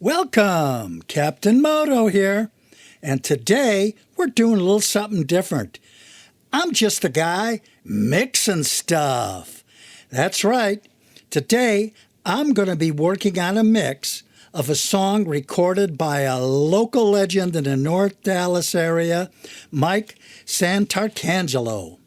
Welcome, Captain Moto here, and today we're doing a little something different. I'm just a guy mixing stuff. That's right. Today I'm going to be working on a mix of a song recorded by a local legend in the North Dallas area, Mike Santarcangelo.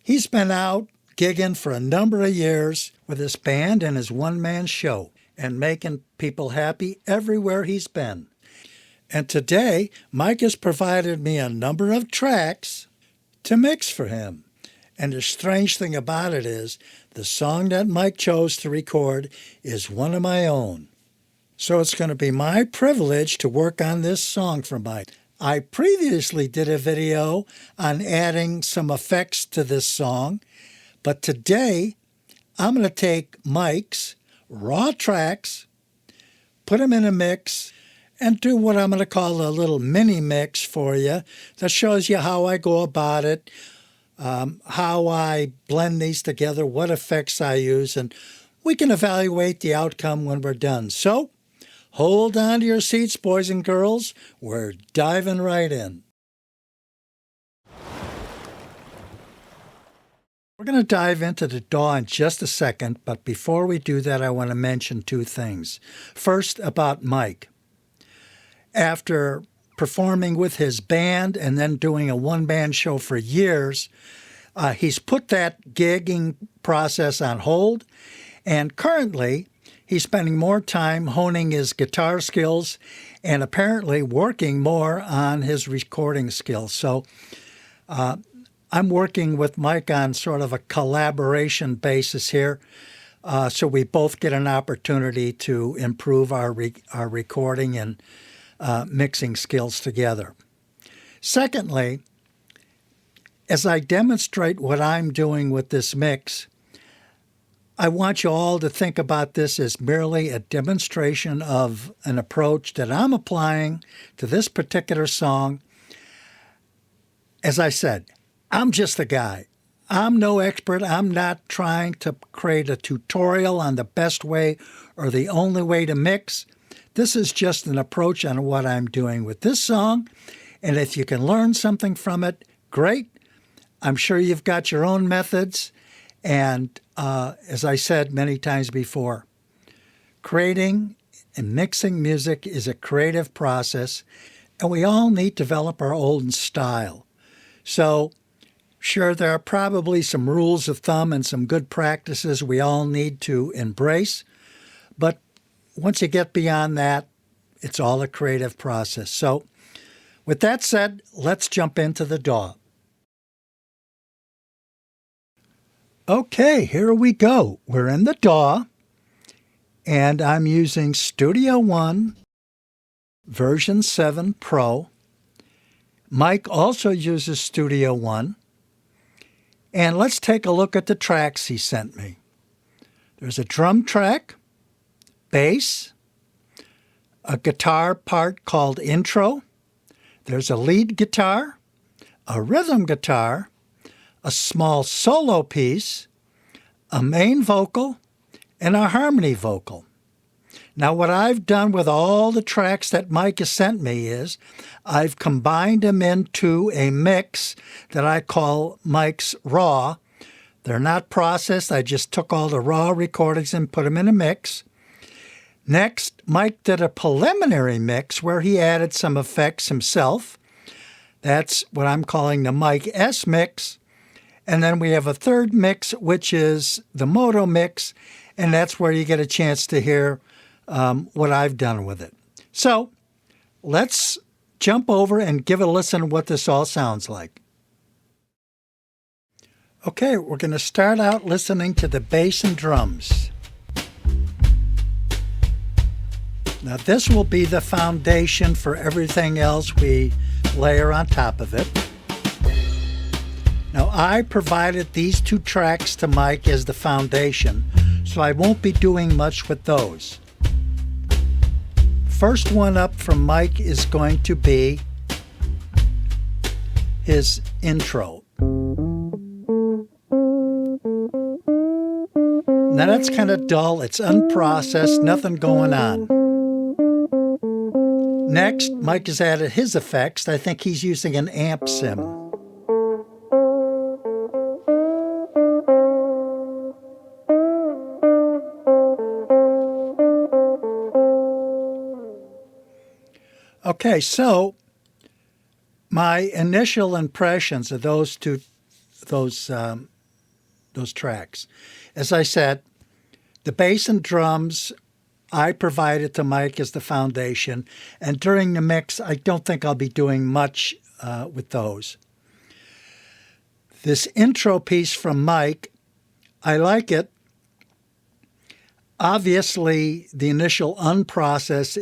He's been out gigging for a number of years with his band and his one-man show, and making people happy everywhere he's been. And today, Mike has provided me a number of tracks to mix for him. And the strange thing about it is, the song that Mike chose to record is one of my own. So it's going to be my privilege to work on this song for Mike. I previously did a video on adding some effects to this song, but today I'm going to take Mike's raw tracks, put them in a mix, and do what I'm going to call a little mini mix for you that shows you how I go about it, how I blend these together, what effects I use, and we can evaluate the outcome when we're done. So, hold on to your seats, boys and girls. We're diving right in. We're going to dive into the DAW in just a second, but before we do that, I want to mention two things. First, about Mike. After performing with his band and then doing a one-man show for years, he's put that gigging process on hold, and currently he's spending more time honing his guitar skills and apparently working more on his recording skills. So, I'm working with Mike on sort of a collaboration basis here, so we both get an opportunity to improve our recording and mixing skills together. Secondly, as I demonstrate what I'm doing with this mix, I want you all to think about this as merely a demonstration of an approach that I'm applying to this particular song. As I said, I'm just a guy. I'm no expert. I'm not trying to create a tutorial on the best way or the only way to mix. This is just an approach on what I'm doing with this song. And if you can learn something from it, great. I'm sure you've got your own methods. And as I said many times before, creating and mixing music is a creative process, and we all need to develop our own style. So, sure, there are probably some rules of thumb and some good practices we all need to embrace, but once you get beyond that, it's all a creative process. So, with that said, let's jump into the DAW. Okay, here we go. We're in the DAW, and I'm using Studio One version 7 Pro. Mike also uses Studio One. And let's take a look at the tracks he sent me. There's a drum track, bass, a guitar part called intro. There's a lead guitar, a rhythm guitar, a small solo piece, a main vocal, and a harmony vocal. Now, what I've done with all the tracks that Mike has sent me is I've combined them into a mix that I call Mike's Raw. They're not processed. I just took all the raw recordings and put them in a mix. Next, Mike did a preliminary mix where he added some effects himself. That's what I'm calling the Mike S mix. And then we have a third mix, which is the Moto mix, and that's where you get a chance to hear what I've done with it. So let's jump over and give a listen to what this all sounds like. Okay, we're going to start out listening to the bass and drums. Now this will be the foundation for everything else we layer on top of it. Now I provided these two tracks to Mike as the foundation, so I won't be doing much with those. First one up from Mike is going to be his intro. Now that's kind of dull, it's unprocessed, nothing going on. Next, Mike has added his effects. I think he's using an amp sim. Okay, so my initial impressions of those tracks. As I said, the bass and drums I provided to Mike as the foundation, and during the mix, I don't think I'll be doing much with those. This intro piece from Mike, I like it. Obviously, the initial unprocessed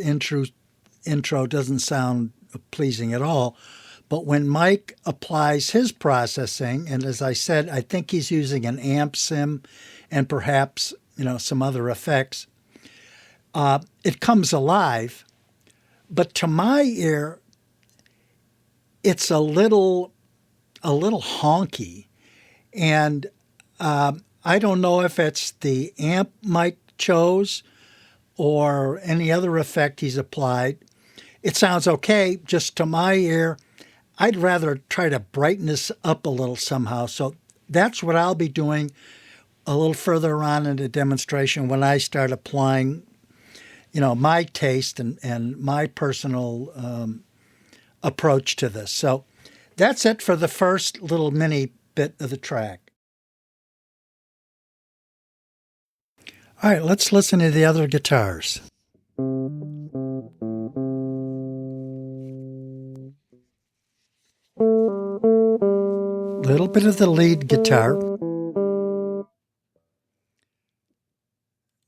intro doesn't sound pleasing at all, but when Mike applies his processing, and as I said, I think he's using an amp sim and perhaps some other effects, it comes alive. But to my ear, it's a little honky, and I don't know if it's the amp Mike chose or any other effect he's applied. It sounds okay, just to my ear. I'd rather try to brighten this up a little somehow. So that's what I'll be doing a little further on in the demonstration when I start applying, my taste and my personal approach to this. So that's it for the first little mini bit of the track. All right, let's listen to the other guitars. Little bit of the lead guitar.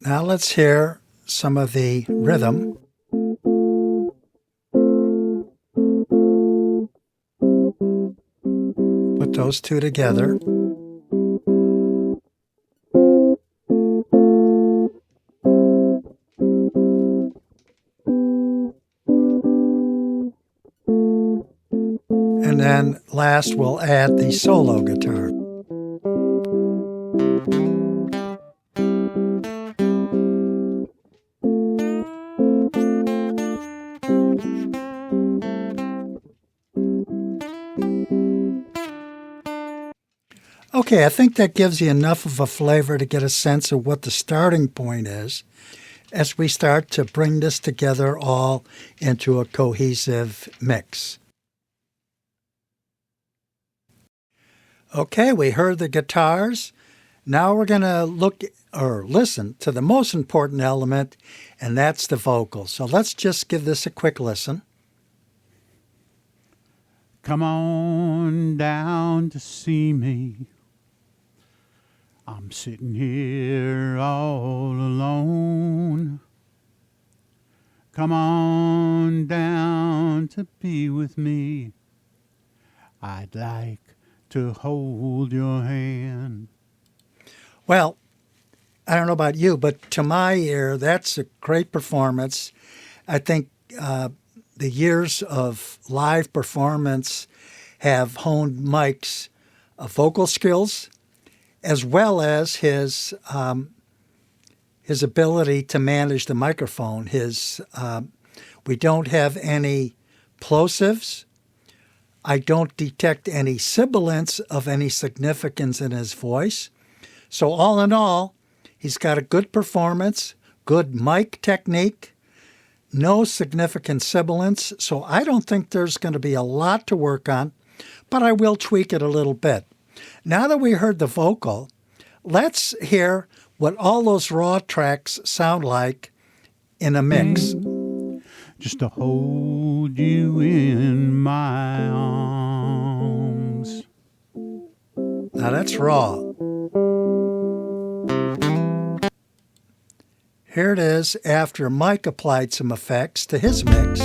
Now let's hear some of the rhythm. Put those two together. And then last we'll add the solo guitar. Okay, I think that gives you enough of a flavor to get a sense of what the starting point is as we start to bring this together all into a cohesive mix. Okay, we heard the guitars. Now we're going to look or listen to the most important element, and that's the vocals. So let's just give this a quick listen. Come on down to see me. I'm sitting here all alone. Come on down to be with me. I'd like to hold your hand. Well, I don't know about you, but to my ear, that's a great performance. I think the years of live performance have honed Mike's vocal skills, as well as his ability to manage the microphone. We don't have any plosives. I don't detect any sibilance of any significance in his voice. So all in all, he's got a good performance, good mic technique, no significant sibilance. So I don't think there's going to be a lot to work on, but I will tweak it a little bit. Now that we heard the vocal, let's hear what all those raw tracks sound like in a mix. Just to hold you in my arms. Now that's raw. Here it is after Mike applied some effects to his mix.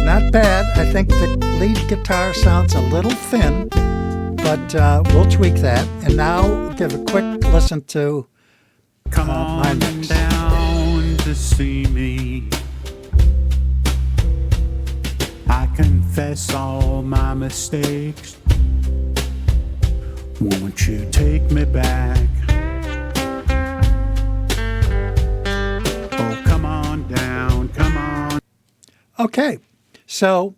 Not bad. I think the lead guitar sounds a little thin, but we'll tweak that. And now give a quick listen to Come my on mix. down to see me. I can confess all my mistakes. Won't you take me back? Oh, come on down, come on. Okay, so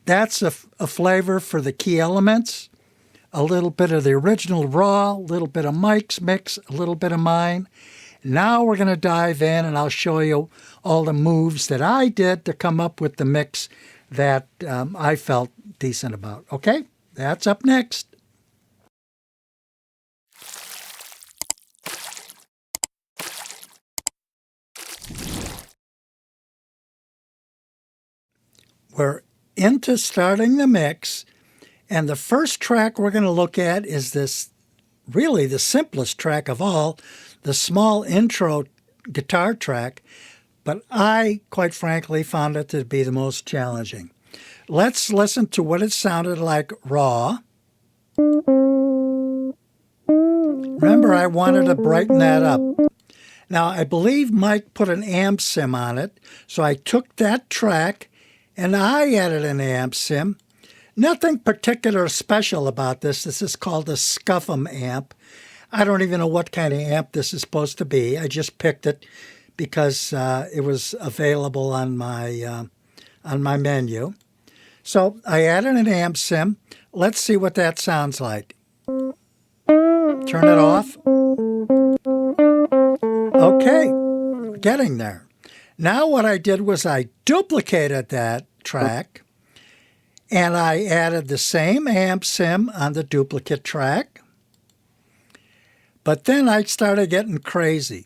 that's a flavor for the key elements. A little bit of the original raw, a little bit of Mike's mix, a little bit of mine. Now we're going to dive in and I'll show you all the moves that I did to come up with the mix that I felt decent about. Okay, that's up next. We're into starting the mix, and the first track we're going to look at is this, really the simplest track of all, the small intro guitar track, but I, quite frankly, found it to be the most challenging. Let's listen to what it sounded like raw. Remember, I wanted to brighten that up. Now, I believe Mike put an amp sim on it, so I took that track and I added an amp sim. Nothing particular special about this. This is called a Scuffum amp. I don't even know what kind of amp this is supposed to be. I just picked it because it was available on my menu. So I added an amp sim. Let's see what that sounds like. Turn it off. Okay, getting there. Now what I did was I duplicated that track and I added the same amp sim on the duplicate track. But then I started getting crazy.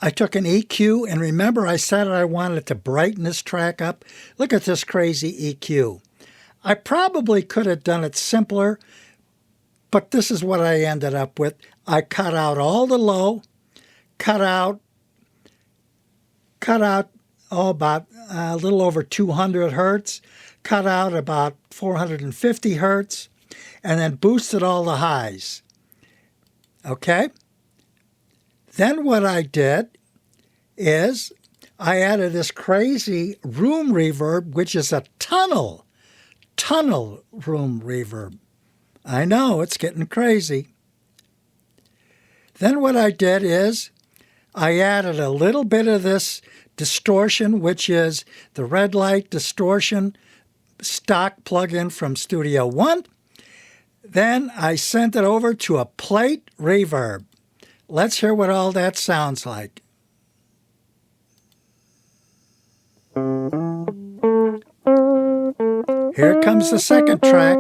I took an EQ, and remember I said I wanted to brighten this track up? Look at this crazy EQ. I probably could have done it simpler, but this is what I ended up with. I cut out all the low, cut out about a little over 200 hertz, cut out about 450 hertz, and then boosted all the highs. Okay? Then what I did is I added this crazy room reverb, which is a tunnel room reverb. I know, it's getting crazy. Then what I did is I added a little bit of this distortion, which is the red light distortion stock plugin from Studio One. Then I sent it over to a plate reverb. Let's hear what all that sounds like. Here comes the second track.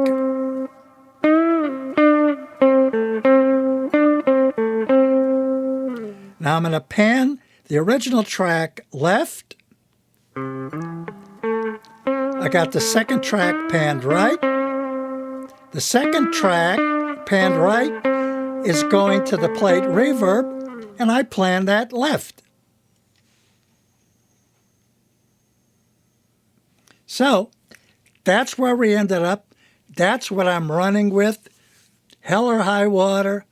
Now I'm going to pan the original track left. I got the second track panned right. The second track panned right is going to the plate reverb, and I planned that left. So that's where we ended up. That's what I'm running with. Hell or high water.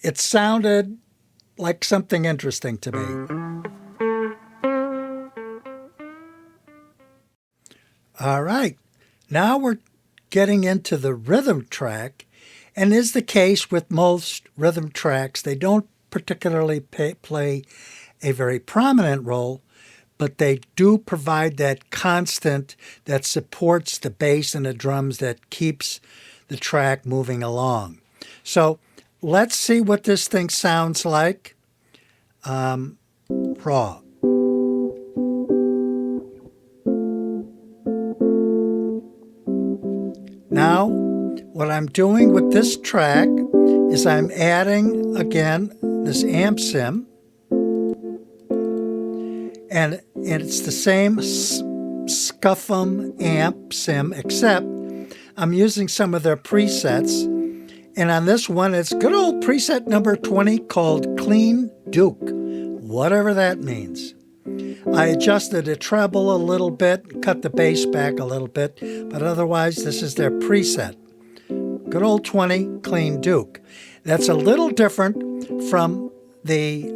It sounded like something interesting to me. All right, now we're getting into the rhythm track, and is the case with most rhythm tracks. They don't particularly play a very prominent role, but they do provide that constant that supports the bass and the drums that keeps the track moving along. So let's see what this thing sounds like raw. Now, what I'm doing with this track is I'm adding, again, this amp sim. And it's the same Scuffum amp sim, except I'm using some of their presets. And on this one, it's good old preset number 20 called Clean Duke, whatever that means. I adjusted the treble a little bit, cut the bass back a little bit, but otherwise this is their preset. Good old 20 Clean Duke. That's a little different from the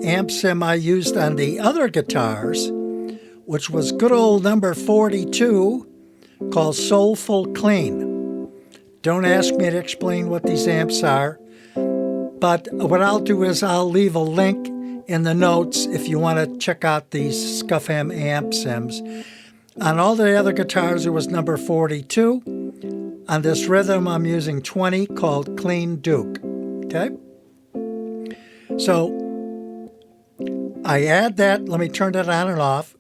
amp sim I used on the other guitars, which was good old number 42, called Soulful Clean. Don't ask me to explain what these amps are, but what I'll do is I'll leave a link in the notes if you want to check out these Scuffham amp sims. On all the other guitars, it was number 42. On this rhythm, I'm using 20, called Clean Duke. Okay? So I add that. Let me turn that on and off.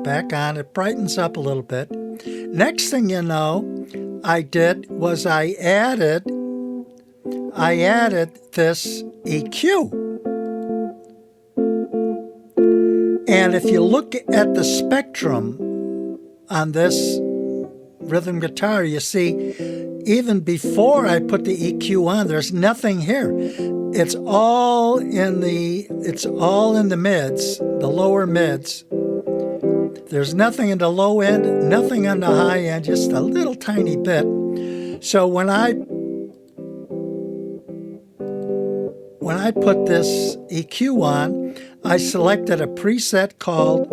Back on. It brightens up a little bit. Next thing you know, I did was I added this EQ. And if you look at the spectrum on this rhythm guitar, you see even before I put the EQ on, there's nothing here. It's all in the mids, the lower mids. There's nothing in the low end, nothing on the high end, just a little tiny bit. So when I put this EQ on, I selected a preset called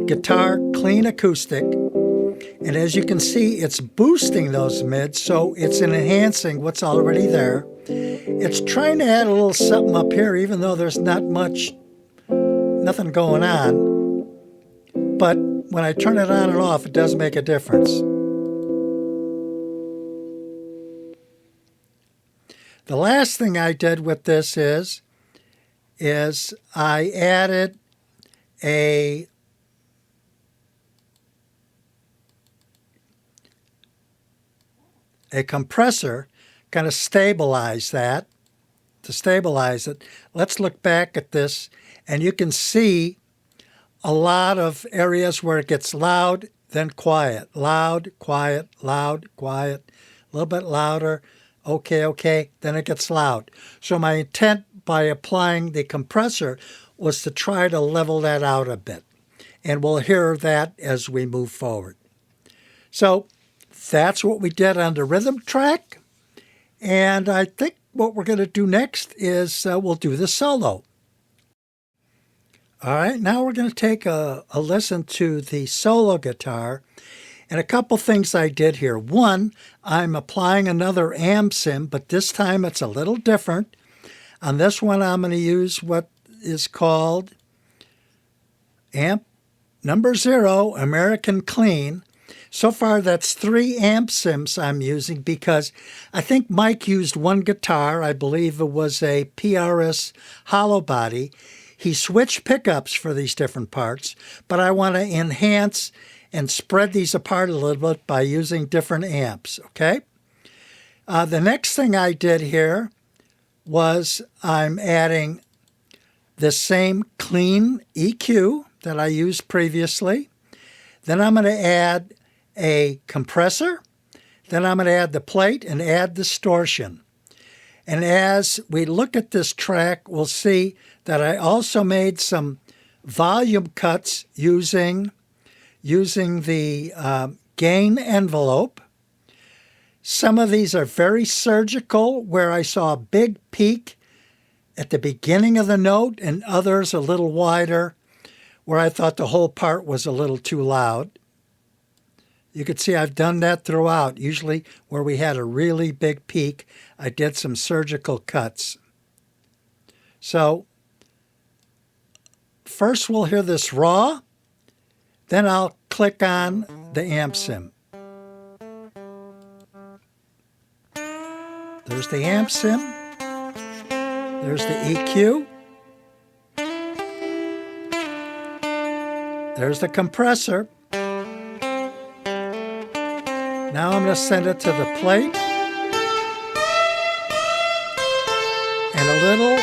Guitar Clean Acoustic. And as you can see, it's boosting those mids, so it's enhancing what's already there. It's trying to add a little something up here, even though there's nothing going on. But when I turn it on and off, it does make a difference. The last thing I did with this is I added a compressor, kind of stabilize that, to stabilize it. Let's look back at this, and you can see a lot of areas where it gets loud, then quiet, loud, quiet, loud, quiet, a little bit louder, okay, then it gets loud. So my intent by applying the compressor was to try to level that out a bit. And we'll hear that as we move forward. So that's what we did on the rhythm track. And I think what we're going to do next is we'll do the solo. All right, now we're going to take a listen to the solo guitar. And a couple things I did here. One, I'm applying another amp sim, but this time it's a little different. On this one, I'm going to use what is called amp number 0, American Clean. So far, that's 3 amp sims I'm using because I think Mike used one guitar. I believe it was a PRS hollow body. He switched pickups for these different parts, but I want to enhance and spread these apart a little bit by using different amps, okay? The next thing I did here was I'm adding the same clean EQ that I used previously. Then I'm going to add a compressor. Then I'm going to add the plate and add distortion. And as we look at this track, we'll see that I also made some volume cuts using the gain envelope. Some of these are very surgical, where I saw a big peak at the beginning of the note, and others a little wider, where I thought the whole part was a little too loud. You can see I've done that throughout. Usually where we had a really big peak, I did some surgical cuts. So first we'll hear this raw, then I'll click on the amp sim. There's the amp sim. There's the EQ. There's the compressor. Now I'm going to send it to the plate. And a little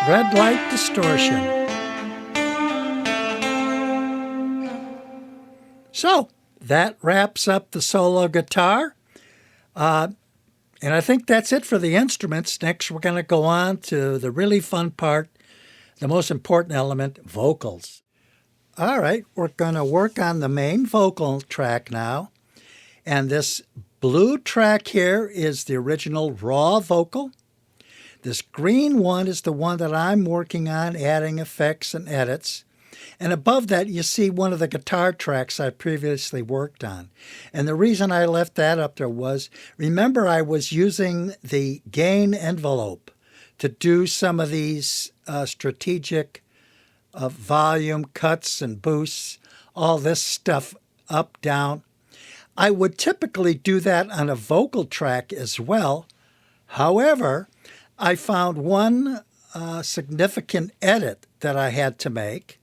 red light distortion. So that wraps up the solo guitar. And I think that's it for the instruments. Next, we're going to go on to the really fun part, the most important element, vocals. All right, we're going to work on the main vocal track now. And this blue track here is the original raw vocal. This green one is the one that I'm working on, adding effects and edits. And above that, you see one of the guitar tracks I previously worked on. And the reason I left that up there was, remember I was using the gain envelope to do some of these strategic volume cuts and boosts, all this stuff up, down. I would typically do that on a vocal track as well. However, I found one significant edit that I had to make,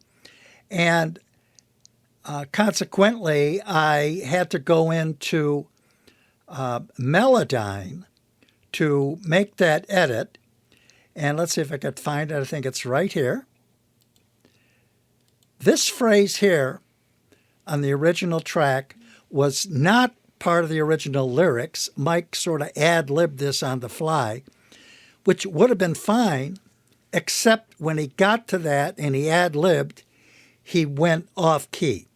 and consequently, I had to go into Melodyne to make that edit. And let's see if I could find it. I think it's right here. This phrase here on the original track was not part of the original lyrics. Mike sort of ad-libbed this on the fly, which would have been fine, except when he got to that and he ad-libbed, he went off key.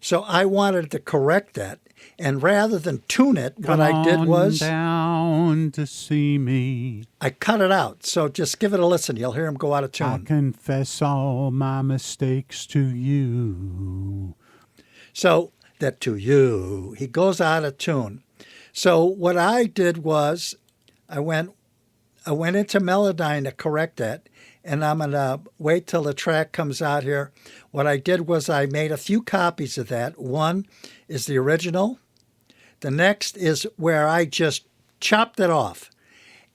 So I wanted to correct that. And rather than tune it, what I did was down to see me. I cut it out. So just give it a listen. You'll hear him go out of I tune. confess all my mistakes to you. So that to you, he goes out of tune. So what I did was I went into Melodyne to correct that, and I'm going to wait till the track comes out here. What I did was I made a few copies of that. One is the original. The next is where I just chopped it off.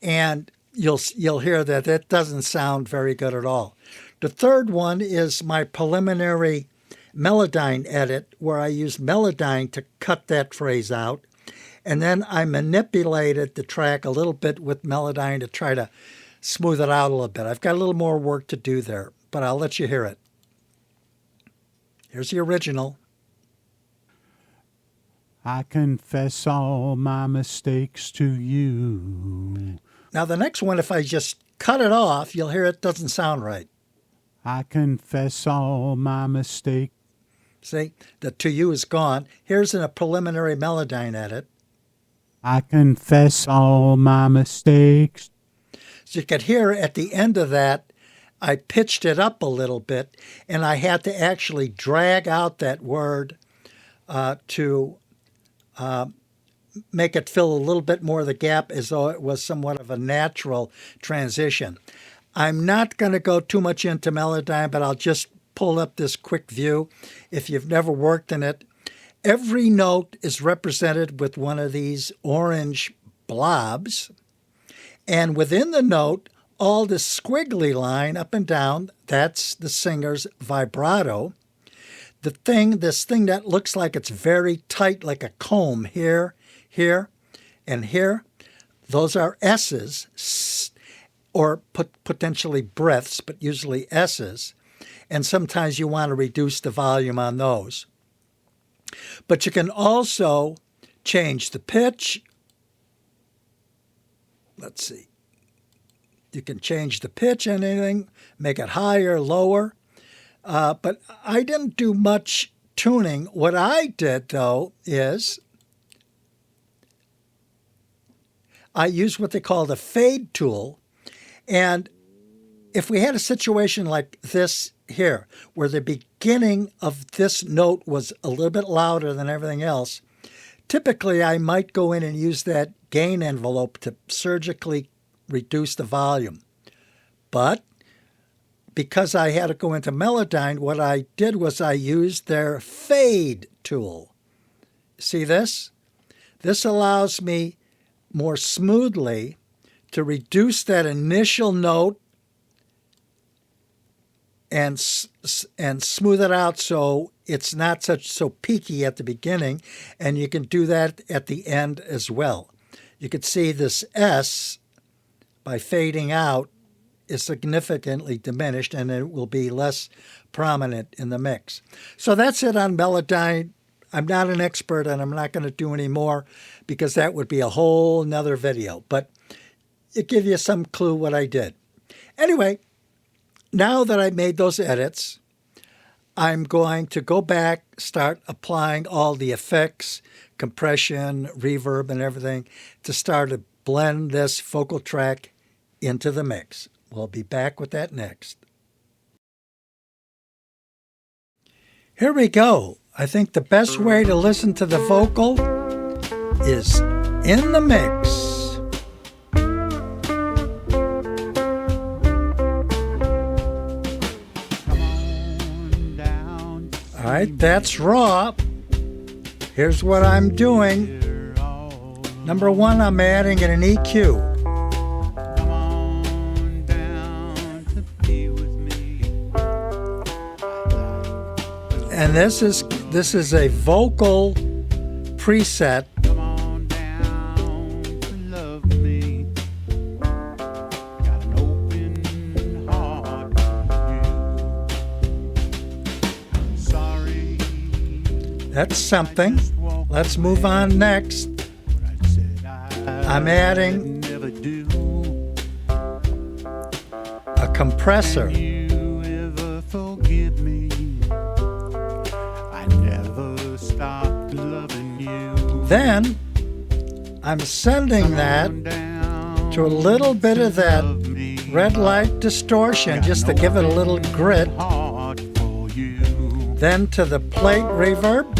And you'll hear that it doesn't sound very good at all. The third one is my preliminary Melodyne edit, where I used Melodyne to cut that phrase out. And then I manipulated the track a little bit with Melodyne to try to smooth it out a little bit. I've got a little more work to do there, but I'll let you hear it. Here's the original. I confess all my mistakes to you. Now the next one, if I just cut it off, you'll hear it doesn't sound right. I confess all my mistakes. See, the to you is gone. Here's a preliminary Melodyne edit. I confess all my mistakes. So you could hear at the end of that, I pitched it up a little bit, and I had to actually drag out that word to make it fill a little bit more of the gap as though it was somewhat of a natural transition. I'm not going to go too much into Melodyne, but I'll just pull up this quick view. If you've never worked in it, every note is represented with one of these orange blobs. And within the note, all the squiggly line up and down, that's the singer's vibrato. This thing that looks like it's very tight, like a comb here, here, and here, those are S's, or potentially breaths, but usually S's. And sometimes you want to reduce the volume on those. But you can also change the pitch. Let's see. You can change the pitch and anything, make it higher, lower. But I didn't do much tuning. What I did, though, is I used what they call the fade tool. And if we had a situation like this here, where the beginning of this note was a little bit louder than everything else, typically I might go in and use that gain envelope to surgically reduce the volume. But because I had to go into Melodyne, what I did was I used their fade tool. See this? This allows me more smoothly to reduce that initial note and smooth it out so it's not so peaky at the beginning, and you can do that at the end as well. You can see this S, by fading out, is significantly diminished, and it will be less prominent in the mix. So that's it on Melodyne. I'm not an expert, and I'm not going to do any more because that would be a whole nother video, but it gives you some clue what I did. Anyway, now that I made those edits, I'm going to go back, start applying all the effects, compression, reverb, and everything to start to blend this vocal track into the mix. We'll be back with that next. Here we go. I think the best way to listen to the vocal is in the mix. All right, that's raw. Here's what I'm doing. Number one, I'm adding an EQ. And this is a vocal preset. That's something. Let's move on next. I'm adding a compressor. Then I'm sending that to a little bit of that red light distortion just to give it a little grit. Then to the plate reverb.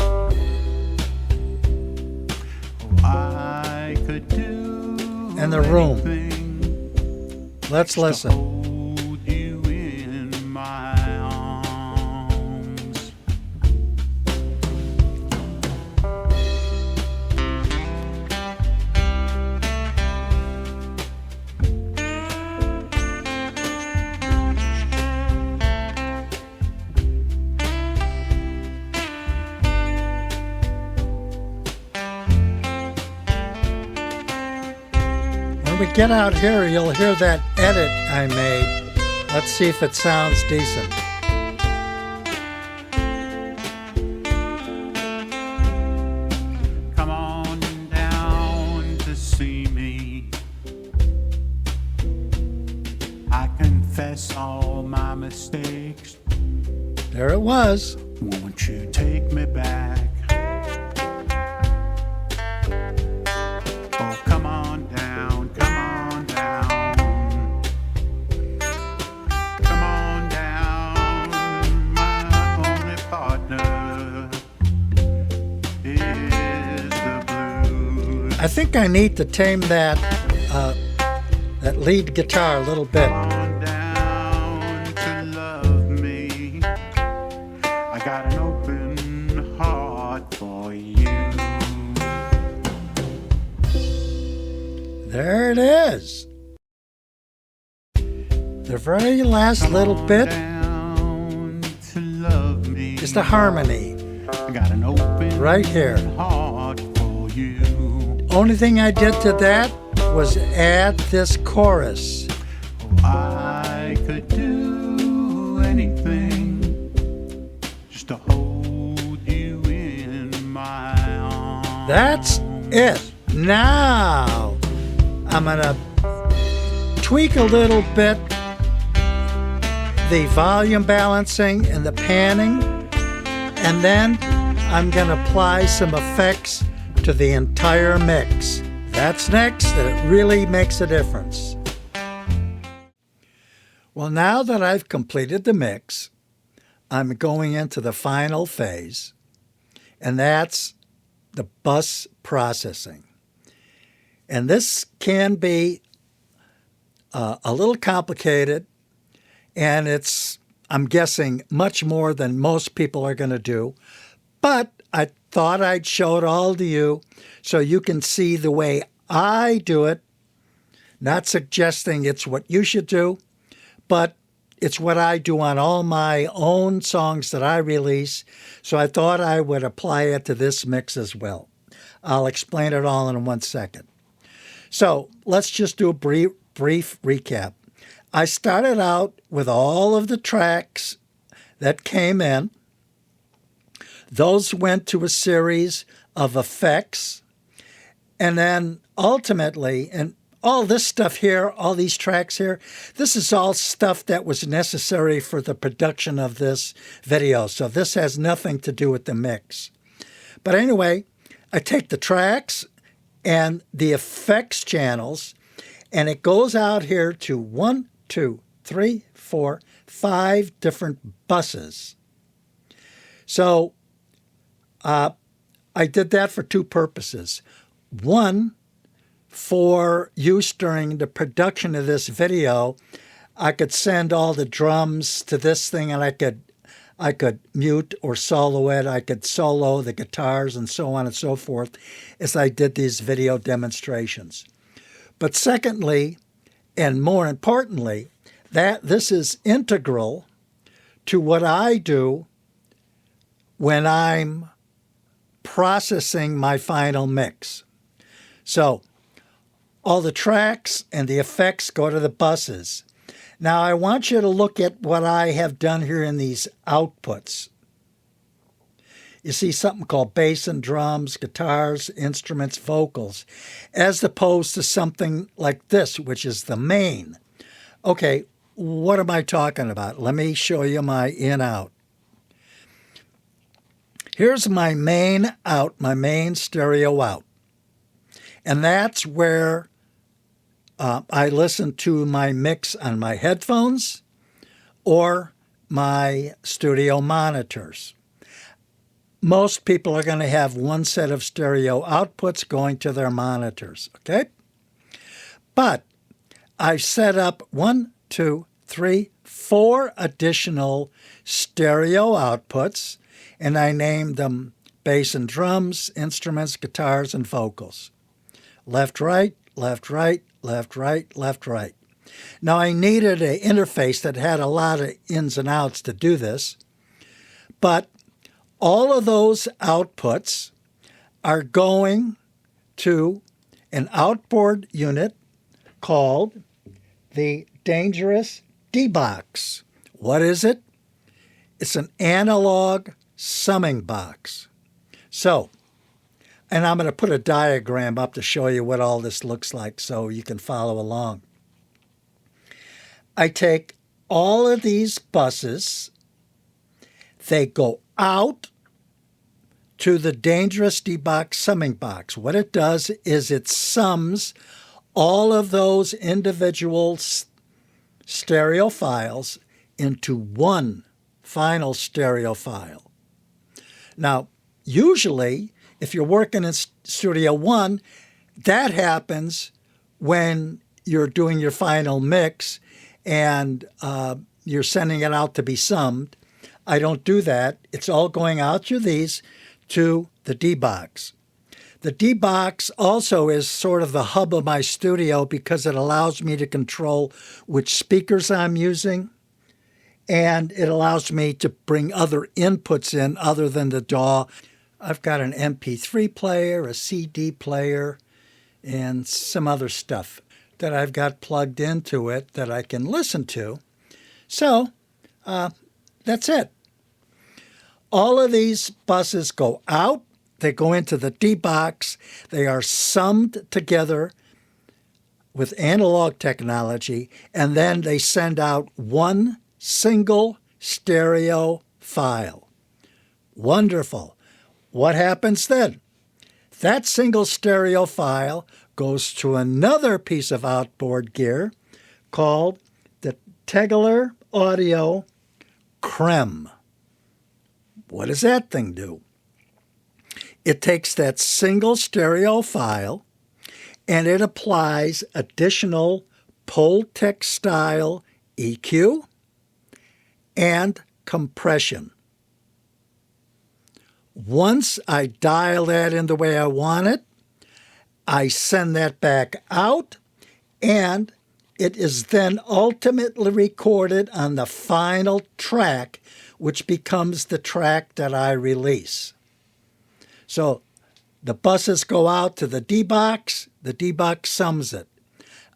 And the room. Let's listen. When we get out here, you'll hear that edit I made. Let's see if it sounds decent. Come on down to see me. I confess all my mistakes. There it was. Won't you take me back? Oh, come on down, come on down. Come on down, my only partner is the blues. I think I need to tame that lead guitar a little bit. Come on down to love me. I got an open heart for you. There it is. The very last little bit is the harmony. Got an open right here. Heart for you. Only thing I did to that was add this chorus. Oh, I could do anything just to hold you in my arms. That's it. Now I'm gonna tweak a little bit the volume balancing and the panning, and then I'm gonna apply some effects to the entire mix. That's next, and it really makes a difference. Well, now that I've completed the mix, I'm going into the final phase, and that's the bus processing. And this can be a little complicated, and it's, I'm guessing, much more than most people are going to do. But I thought I'd show it all to you so you can see the way I do it, not suggesting it's what you should do, but it's what I do on all my own songs that I release. So I thought I would apply it to this mix as well. I'll explain it all in 1 second. So let's just do a brief recap. I started out with all of the tracks that came in. Those went to a series of effects. And then ultimately, and all this stuff here, all these tracks here, this is all stuff that was necessary for the production of this video. So this has nothing to do with the mix. But anyway, I take the tracks and the effects channels, And it goes out here to 1, 2, 3, 4, 5 different buses. So I did that for two purposes. One, for use during the production of this video, I could send all the drums to this thing, and I could mute or solo it. I could solo the guitars and so on and so forth as I did these video demonstrations. But secondly, and more importantly, that this is integral to what I do when I'm processing my final mix. So all the tracks and the effects go to the buses. Now I want you to look at what I have done here in these outputs. You see something called bass and drums, guitars, instruments, vocals, as opposed to something like this, which is the main. Okay, what am I talking about? Let me show you my in-out. Here's my main out, my main stereo out. And that's where I listen to my mix on my headphones or my studio monitors. Most people are going to have one set of stereo outputs going to their monitors, okay? But I've set up 1, 2, 3, 4 additional stereo outputs, and I named them bass and drums, instruments, guitars, and vocals. Left, right, left, right, left, right, left, right. Now I needed an interface that had a lot of ins and outs to do this, but all of those outputs are going to an outboard unit called the Dangerous D-Box. What is it? It's an analog summing box. So, and I'm going to put a diagram up to show you what all this looks like so you can follow along. I take all of these buses, they go out to the Dangerous D-Box summing box. What it does is it sums all of those individual stereo files into one final stereo file. Now, usually, if you're working in Studio One, that happens when you're doing your final mix and you're sending it out to be summed. I don't do that. It's all going out through these to the D-Box. The D-Box also is sort of the hub of my studio because it allows me to control which speakers I'm using, and it allows me to bring other inputs in other than the DAW. I've got an MP3 player, a CD player, and some other stuff that I've got plugged into it that I can listen to. So that's it. All of these buses go out. They go into the D-Box. They are summed together with analog technology, and then they send out one single stereo file. Wonderful. What happens then? That single stereo file goes to another piece of outboard gear called the Tegeler Audio CREM. What does that thing do? It takes that single stereo file and it applies additional Pultec style EQ and compression. Once I dial that in the way I want it, I send that back out, and it is then ultimately recorded on the final track, which becomes the track that I release. So the buses go out to the D-Box sums it.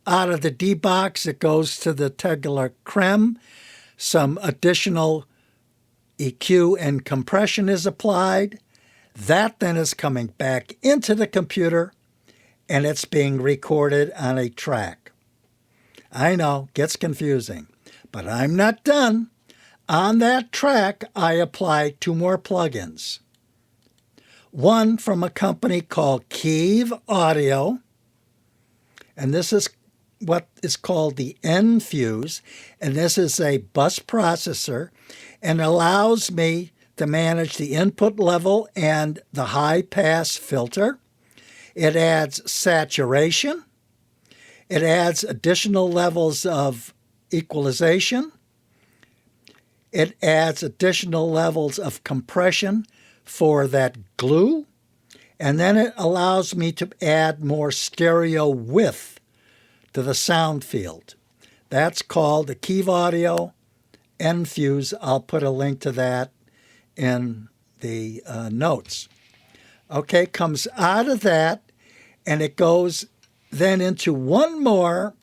Out of the D-Box, it goes to the Tegeler CREM. Some additional EQ and compression is applied. That then is coming back into the computer, and it's being recorded on a track. I know, gets confusing, but I'm not done. On that track, I apply 2 more plugins. One from a company called Keve Audio, and this is what is called the N-Fuse, and this is a bus processor and allows me to manage the input level and the high-pass filter. It adds saturation. It adds additional levels of equalization. It adds additional levels of compression for that glue. And then it allows me to add more stereo width to the sound field. That's called the Keve Audio N-Fuse. I'll put a link to that in the notes. Okay, comes out of that, and it goes then into one more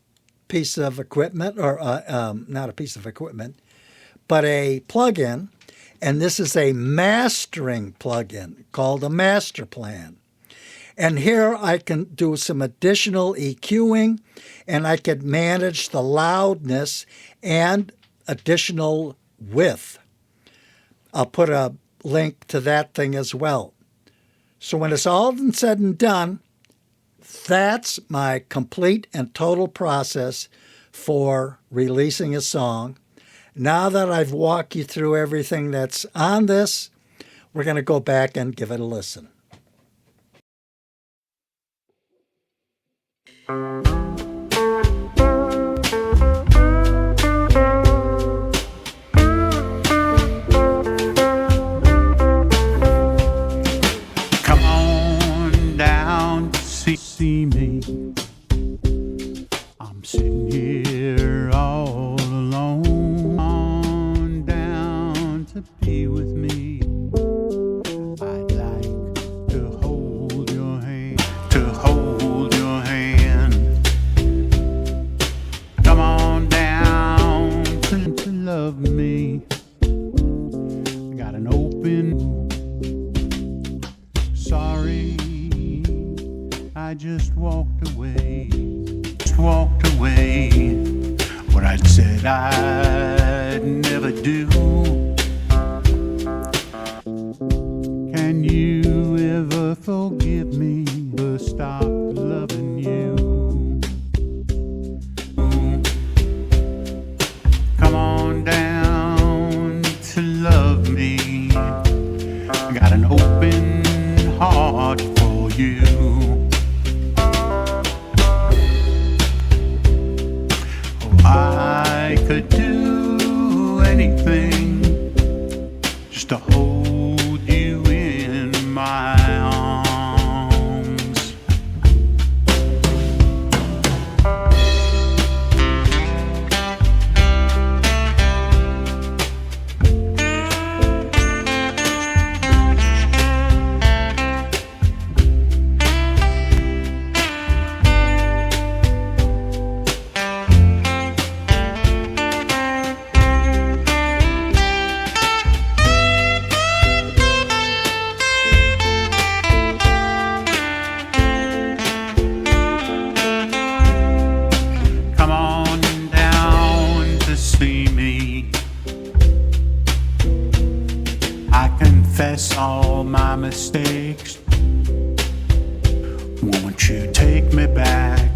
piece of equipment, or not a piece of equipment, but a plug-in, and this is a mastering plug-in called a Master Plan. And here I can do some additional EQing, and I can manage the loudness and additional width. I'll put a link to that thing as well. So when it's all said and done, that's my complete and total process for releasing a song. Now that I've walked you through everything that's on this, we're going to go back and give it a listen. Come on down to see me. I'm sitting here all alone. On down to be with me. I'd like to hold your hand, to hold your hand. Come on down to love me. I got an open. Sorry, I just walked away. Just walked away. What I'd said I'd never do. Can you ever forgive me for stop loving you? Come on down to love me. Got an open heart for you. Oh, I could do anything just to hold you in my arms. Come on down to see me. I confess all my mistakes. Won't you take me back?